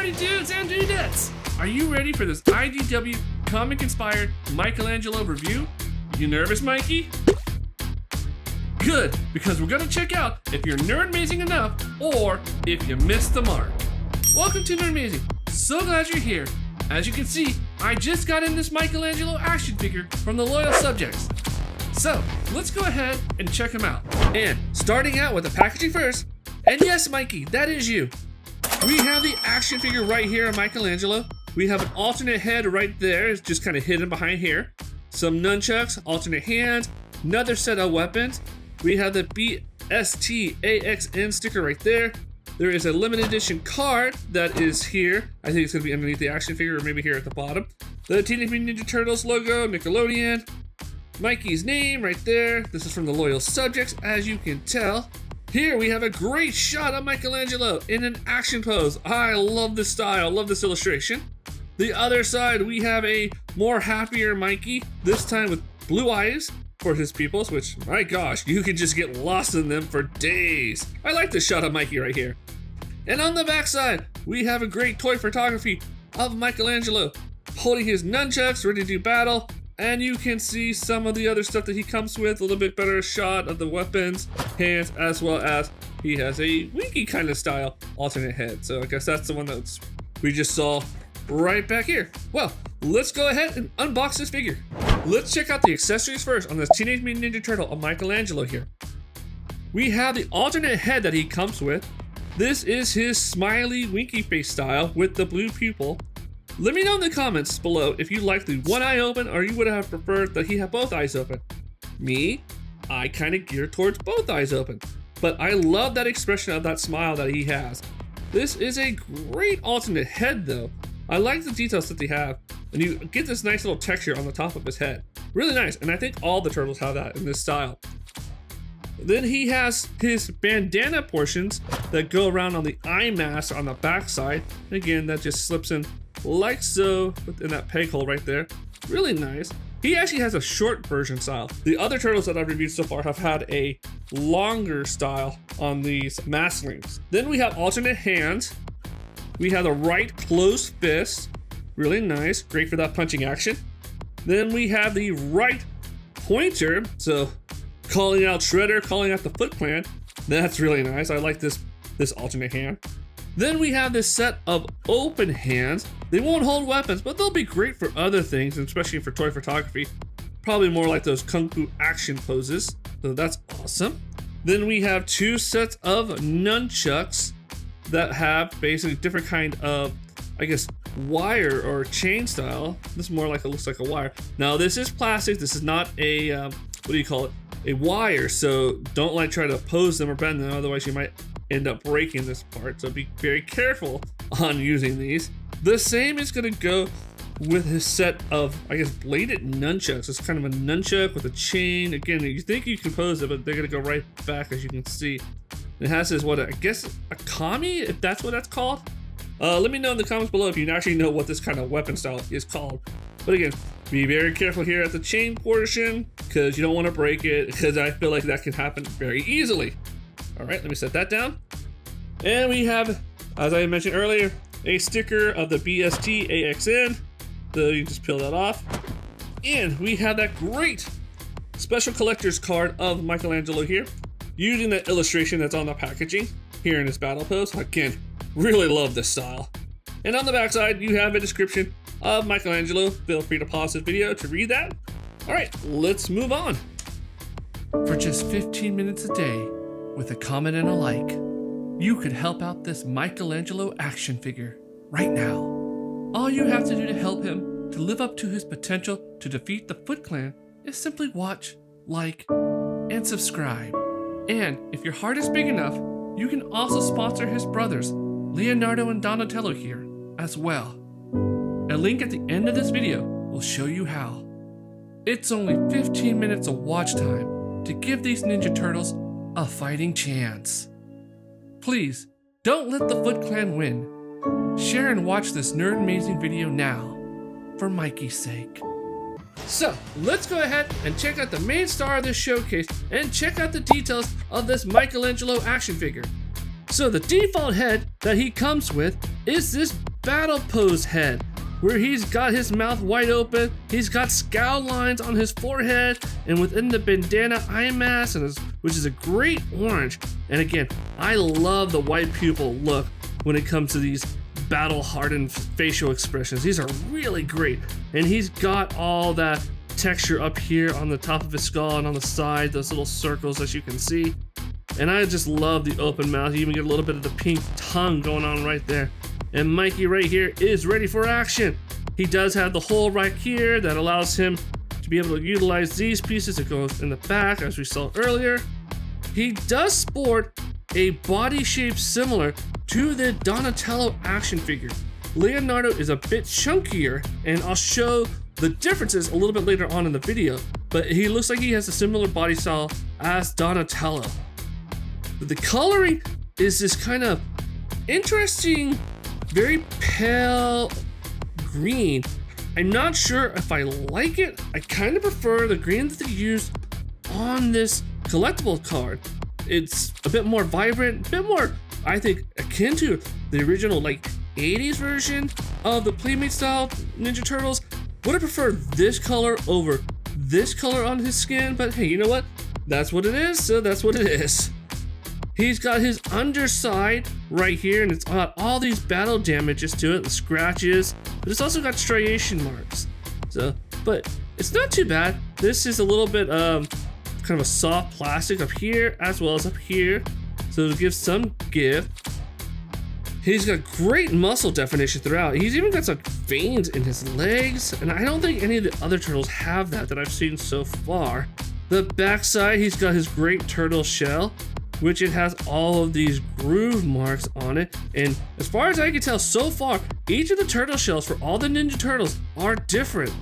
Alrighty dudes and dudettes, are you ready for this IDW comic-inspired Michelangelo review? You nervous, Mikey? Good, because we're gonna check out if you're nerd-mazing enough or if you missed the mark. Welcome to Nerd-mazing. So glad you're here. As you can see, I just got in this Michelangelo action figure from the Loyal Subjects. So, let's go ahead and check him out. And starting out with the packaging first, and yes, Mikey, that is you. We have the action figure right here of Michelangelo. We have an alternate head right there, it's just kind of hidden behind here. Some nunchucks, alternate hands, another set of weapons. We have the BST-AXN sticker right there. There is a limited edition card that is here. I think it's gonna be underneath the action figure or maybe here at the bottom. The Teenage Mutant Ninja Turtles logo, Nickelodeon. Mikey's name right there. This is from the Loyal Subjects, as you can tell. Here we have a great shot of Michelangelo in an action pose. I love this style, love this illustration. The other side, we have a more happier Mikey, this time with blue eyes for his pupils, which, my gosh, you can just get lost in them for days. I like this shot of Mikey right here. And on the back side, we have a great toy photography of Michelangelo holding his nunchucks, ready to do battle. And you can see some of the other stuff that he comes with, a little bit better shot of the weapons, hands, as well as he has a winky kind of style alternate head. So I guess that's the one that we just saw right back here. Well, let's go ahead and unbox this figure. Let's check out the accessories first on this Teenage Mutant Ninja Turtle of Michelangelo here. We have the alternate head that he comes with. This is his smiley winky face style with the blue pupil. Let me know in the comments below if you like the one eye open or you would have preferred that he had both eyes open. Me, I kind of gear towards both eyes open, but I love that expression of that smile that he has. This is a great alternate head though. I like the details that they have, and you get this nice little texture on the top of his head. Really nice, and I think all the turtles have that in this style. Then he has his bandana portions that go around on the eye mask on the back side. Again, that just slips in like so in that peg hole right there. Really nice. He actually has a short version style. The other turtles that I've reviewed so far have had a longer style on these mask links. Then we have alternate hands. We have the right closed fist. Really nice, great for that punching action. Then we have the right pointer. So calling out Shredder, calling out the Foot Clan. That's really nice. I like this alternate hand. Then we have this set of open hands. They won't hold weapons, but they'll be great for other things, especially for toy photography. Probably more like those kung fu action poses, so that's awesome. Then we have two sets of nunchucks that have basically different kind of, I guess, wire or chain style. This is more like, it looks like a wire. Now this is plastic, this is not a, what do you call it? A wire, so don't like try to pose them or bend them, otherwise you might end up breaking this part, so be very careful on using these. The same is going to go with his set of, I guess, bladed nunchucks. It's kind of a nunchuck with a chain. Again, you think you can pose it, but they're going to go right back, as you can see. It has this, what, I guess a kami, if that's what that's called. Let me know in the comments below if you actually know what this kind of weapon style is called. But again, be very careful here at the chain portion, because you don't want to break it, because I feel like that can happen very easily. All right, let me set that down. And we have, as I mentioned earlier, a sticker of the BST-AXN. So you just peel that off. And we have that great special collector's card of Michelangelo here, using that illustration that's on the packaging here in his battle pose. Again, really love this style. And on the back side, you have a description of Michelangelo. Feel free to pause this video to read that. All right, let's move on. For just 15 minutes a day, with a comment and a like, you could help out this Michelangelo action figure right now. All you have to do to help him to live up to his potential to defeat the Foot Clan is simply watch, like, and subscribe. And if your heart is big enough, you can also sponsor his brothers, Leonardo and Donatello here as well. A link at the end of this video will show you how. It's only 15 minutes of watch time to give these Ninja Turtles a fighting chance. Please, don't let the Foot Clan win. Share and watch this nerd-amazing video now, for Mikey's sake. So, let's go ahead and check out the main star of this showcase and check out the details of this Michelangelo action figure. So the default head that he comes with is this battle pose head, where he's got his mouth wide open, he's got scowl lines on his forehead, and within the bandana eye mask, which is a great orange. And again, I love the white pupil look when it comes to these battle hardened facial expressions. These are really great. And he's got all that texture up here on the top of his skull and on the side, those little circles as you can see. And I just love the open mouth. You even get a little bit of the pink tongue going on right there. And Mikey right here is ready for action. He does have the hole right here that allows him to be able to utilize these pieces. It goes in the back as we saw earlier. He does sport a body shape similar to the Donatello action figure. Leonardo is a bit chunkier, and I'll show the differences a little bit later on in the video, but he looks like he has a similar body style as Donatello. But the coloring is this kind of interesting, very pale green. I'm not sure if I like it. I kind of prefer the green that they used on this collectible card. It's a bit more vibrant, a bit more, I think, akin to the original like 80s version of the Playmate style Ninja Turtles. Would I prefer this color over this color on his skin? But hey, you know what? That's what it is, so that's what it is. He's got his underside right here, and it's got all these battle damages to it, the scratches, but it's also got striation marks. So, but it's not too bad. This is a little bit kind of a soft plastic up here as well as up here, so to give some give. He's got great muscle definition throughout. He's even got some veins in his legs, and I don't think any of the other turtles have that I've seen so far. The backside, he's got his great turtle shell, which it has all of these groove marks on it. And as far as I can tell so far, each of the turtle shells for all the Ninja Turtles are different.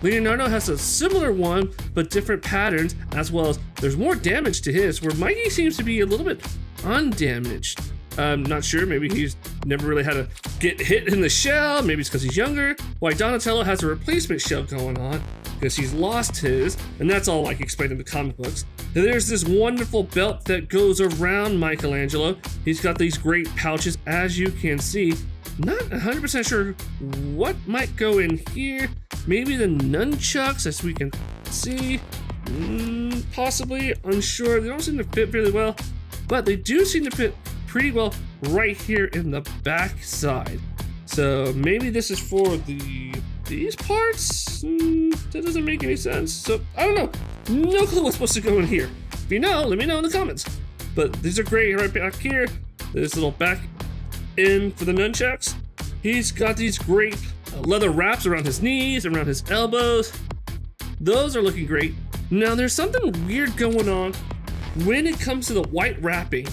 Leonardo has a similar one, but different patterns, as well as there's more damage to his, where Mikey seems to be a little bit undamaged. I'm not sure, maybe he's never really had to get hit in the shell, maybe it's because he's younger. Why Donatello has a replacement shell going on, because he's lost his, and that's all like explained in the comic books. And there's this wonderful belt that goes around Michelangelo. He's got these great pouches, as you can see. Not 100% sure what might go in here. Maybe the nunchucks, as we can see. Possibly, unsure. They don't seem to fit really well, but they do seem to fit pretty well right here in the back side. So maybe this is for these parts? That doesn't make any sense. So I don't know. No clue what's supposed to go in here. If you know, let me know in the comments. But these are great right back here. This little back end for the nunchucks. He's got these great leather wraps around his knees, around his elbows. Those are looking great. Now there's something weird going on when it comes to the white wrapping.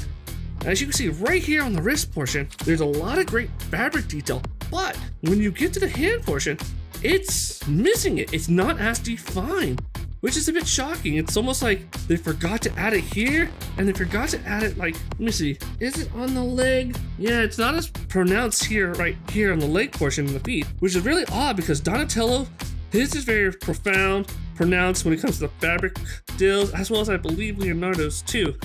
As you can see right here on the wrist portion, there's a lot of great fabric detail, but when you get to the hand portion, it's missing it. It's not as defined, which is a bit shocking. It's almost like they forgot to add it here, and they forgot to add it like, let me see, is it on the leg? Yeah, it's not as pronounced here, right here on the leg portion of the feet, which is really odd because Donatello, his is very profound, pronounced when it comes to the fabric deals, as well as I believe Leonardo's too.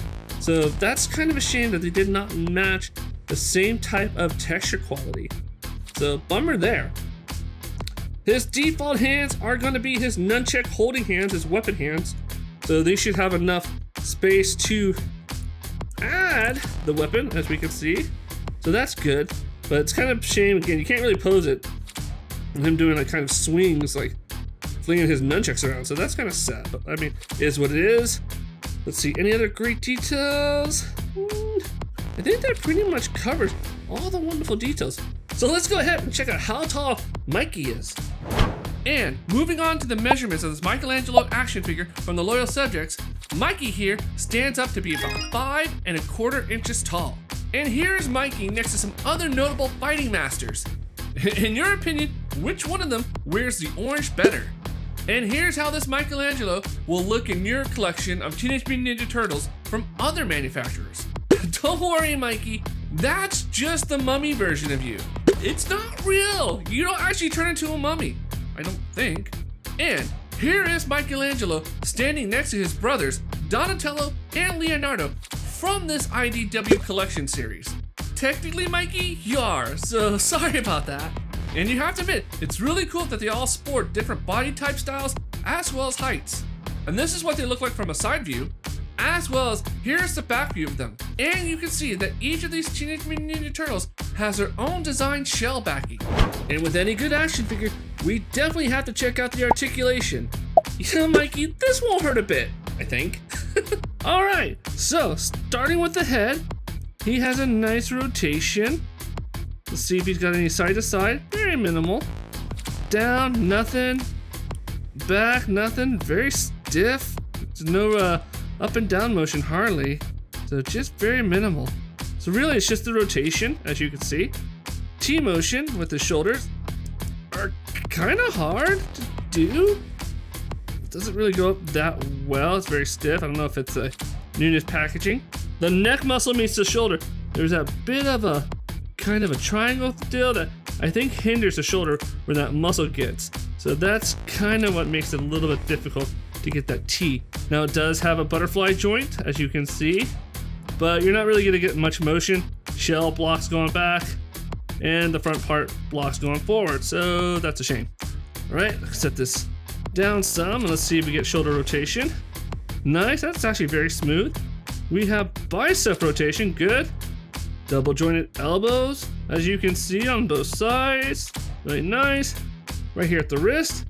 So that's kind of a shame that they did not match the same type of texture quality. So bummer there. His default hands are going to be his nunchuck holding hands, his weapon hands. So they should have enough space to add the weapon, as we can see. So that's good, but it's kind of a shame. Again, you can't really pose it. And him doing like kind of swings, like flinging his nunchucks around. So that's kind of sad, but I mean, it is what it is. Let's see, any other great details? I think that pretty much covers all the wonderful details. So let's go ahead and check out how tall Mikey is. And moving on to the measurements of this Michelangelo action figure from the loyal subjects, Mikey here stands up to be about 5¼ inches tall. And here's Mikey next to some other notable fighting masters. In your opinion, which one of them wears the orange better? And here's how this Michelangelo will look in your collection of Teenage Mutant Ninja Turtles from other manufacturers. Don't worry, Mikey, that's just the mummy version of you. It's not real. You don't actually turn into a mummy, I don't think. And here is Michelangelo standing next to his brothers, Donatello and Leonardo, from this IDW collection series. technically, Mikey, you are, so sorry about that. And you have to admit, it's really cool that they all sport different body type styles as well as heights. And this is what they look like from a side view, as well as here's the back view of them. And you can see that each of these Teenage Mutant Ninja Turtles has their own designed shell backing. And with any good action figure, we definitely have to check out the articulation. You know, Mikey, this won't hurt a bit, I think. Alright, so starting with the head, he has a nice rotation. Let's see if he's got any side to side. Very minimal. Down, nothing. Back, nothing. Very stiff. There's no up and down motion, hardly. So just very minimal. So really it's just the rotation, as you can see. T-motion with the shoulders are kind of hard to do. It doesn't really go up that well. It's very stiff. I don't know if it's a newness packaging. The neck muscle meets the shoulder. There's a bit of a kind of a triangle deal that I think hinders the shoulder where that muscle gets. So that's kind of what makes it a little bit difficult to get that T. Now it does have a butterfly joint, as you can see, but you're not really going to get much motion. Shell blocks going back, and the front part blocks going forward, so that's a shame. All right, let's set this down some, and let's see if we get shoulder rotation. Nice, that's actually very smooth. We have bicep rotation, good. Double jointed elbows, as you can see on both sides. Really nice. Right here at the wrist.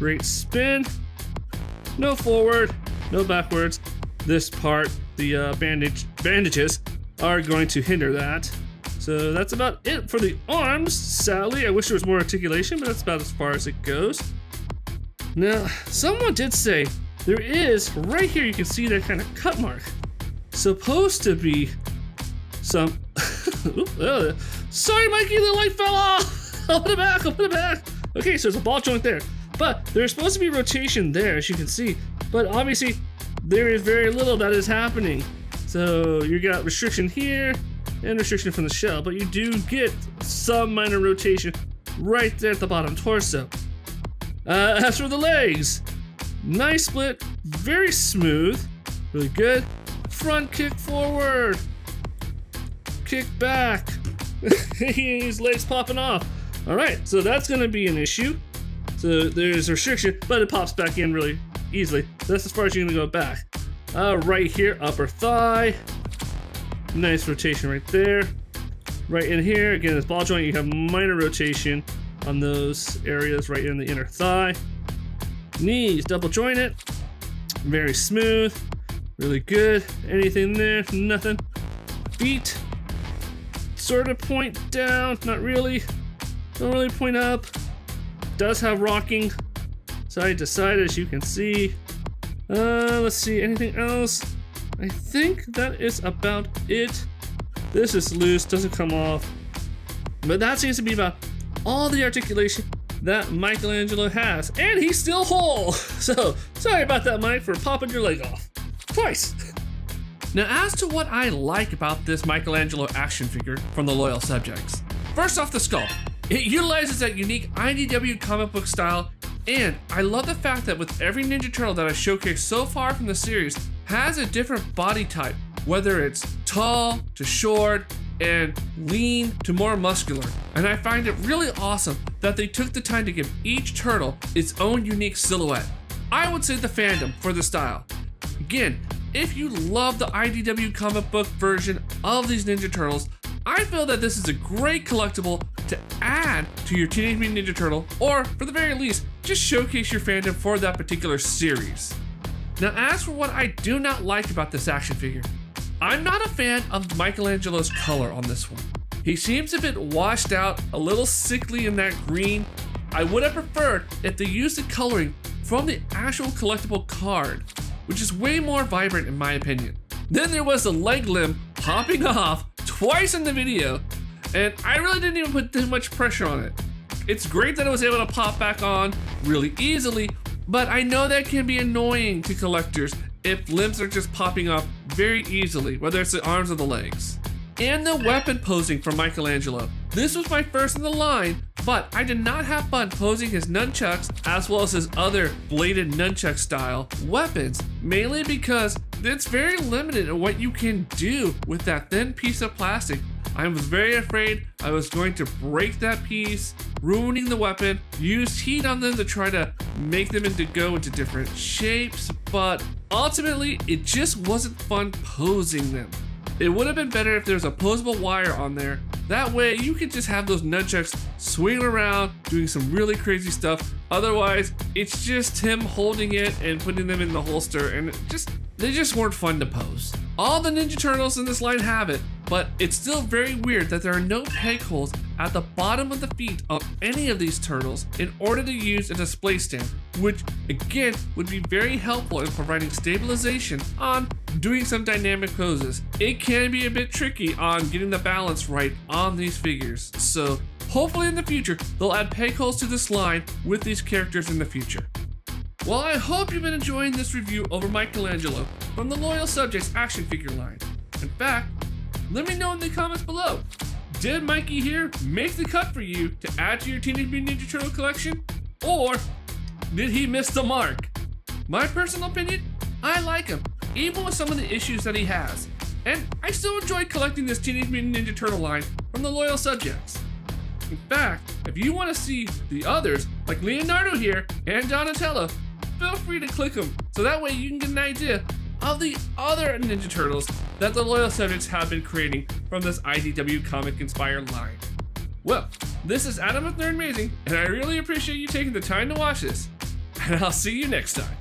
Great spin. No forward, no backwards. This part, the bandages, are going to hinder that. So that's about it for the arms. Sadly, I wish there was more articulation, but that's about as far as it goes. Now, someone did say there is, right here you can see that kind of cut mark. Supposed to be some... Sorry, Mikey, the light fell off! I'll put it back, I'll put it back! Okay, so there's a ball joint there. But there's supposed to be rotation there, as you can see. But obviously, there is very little that is happening. So you got restriction here, and restriction from the shell. But you do get some minor rotation right there at the bottom torso. As for the legs, nice split, very smooth, really good. Front kick forward, kick back. His legs popping off. All right, so that's gonna be an issue. So there's restriction, but it pops back in really easily. So that's as far as you're gonna go back. Right here, upper thigh. Nice rotation right there. Right in here, again, this ball joint, you have minor rotation on those areas right in the inner thigh. Knees, double jointed. Very smooth, really good. Anything there? Nothing. Feet, sort of point down, not really. Don't really point up. Does have rocking side to side, as you can see. Let's see, anything else? I think that is about it. This is loose, doesn't come off. But that seems to be about all the articulation that Michelangelo has. And he's still whole. So, sorry about that, Mike, for popping your leg off. Twice. Now, as to what I like about this Michelangelo action figure from the loyal subjects. First off, the skull. It utilizes that unique IDW comic book style, and I love the fact that with every Ninja Turtle that I showcased so far from the series has a different body type, whether it's tall to short and lean to more muscular. And I find it really awesome that they took the time to give each turtle its own unique silhouette. I would say the fandom for the style. Again, if you love the IDW comic book version of these Ninja Turtles, I feel that this is a great collectible to add to your Teenage Mutant Ninja Turtle, or for the very least, just showcase your fandom for that particular series. Now, as for what I do not like about this action figure, I'm not a fan of Michelangelo's color on this one. He seems a bit washed out, a little sickly in that green. I would have preferred if they used the coloring from the actual collectible card, which is way more vibrant in my opinion. Then there was the leg limb popping off twice in the video, and I really didn't even put too much pressure on it. It's great that it was able to pop back on really easily, but I know that can be annoying to collectors if limbs are just popping off very easily, whether it's the arms or the legs. And the weapon posing from Michelangelo. This was my first in the line, but I did not have fun posing his nunchucks as well as his other bladed nunchuck style weapons, mainly because it's very limited in what you can do with that thin piece of plastic I was very afraid I was going to break that piece, ruining the weapon, use heat on them to try to make them go into different shapes, but ultimately it just wasn't fun posing them. It would have been better if there was a posable wire on there. That way you could just have those nunchucks swinging around, doing some really crazy stuff. Otherwise, it's just him holding it and putting them in the holster, and they just weren't fun to pose. All the Ninja Turtles in this line have it, but it's still very weird that there are no peg holes at the bottom of the feet of any of these turtles in order to use a display stand, which again would be very helpful in providing stabilization on doing some dynamic poses. It can be a bit tricky on getting the balance right on these figures, so hopefully in the future they'll add peg holes to this line with these characters in the future. Well, I hope you've been enjoying this review over Michelangelo from the Loyal Subjects action figure line. In fact, let me know in the comments below, did Mikey here make the cut for you to add to your Teenage Mutant Ninja Turtle collection? Or did he miss the mark? My personal opinion, I like him, even with some of the issues that he has. And I still enjoy collecting this Teenage Mutant Ninja Turtle line from the Loyal Subjects. In fact, if you want to see the others, like Leonardo here and Donatello, feel free to click them, so that way you can get an idea of the other Ninja Turtles that the Loyal Subjects have been creating from this IDW comic inspired line. Well, this is Adam with Nerd Mazing, and I really appreciate you taking the time to watch this, and I'll see you next time.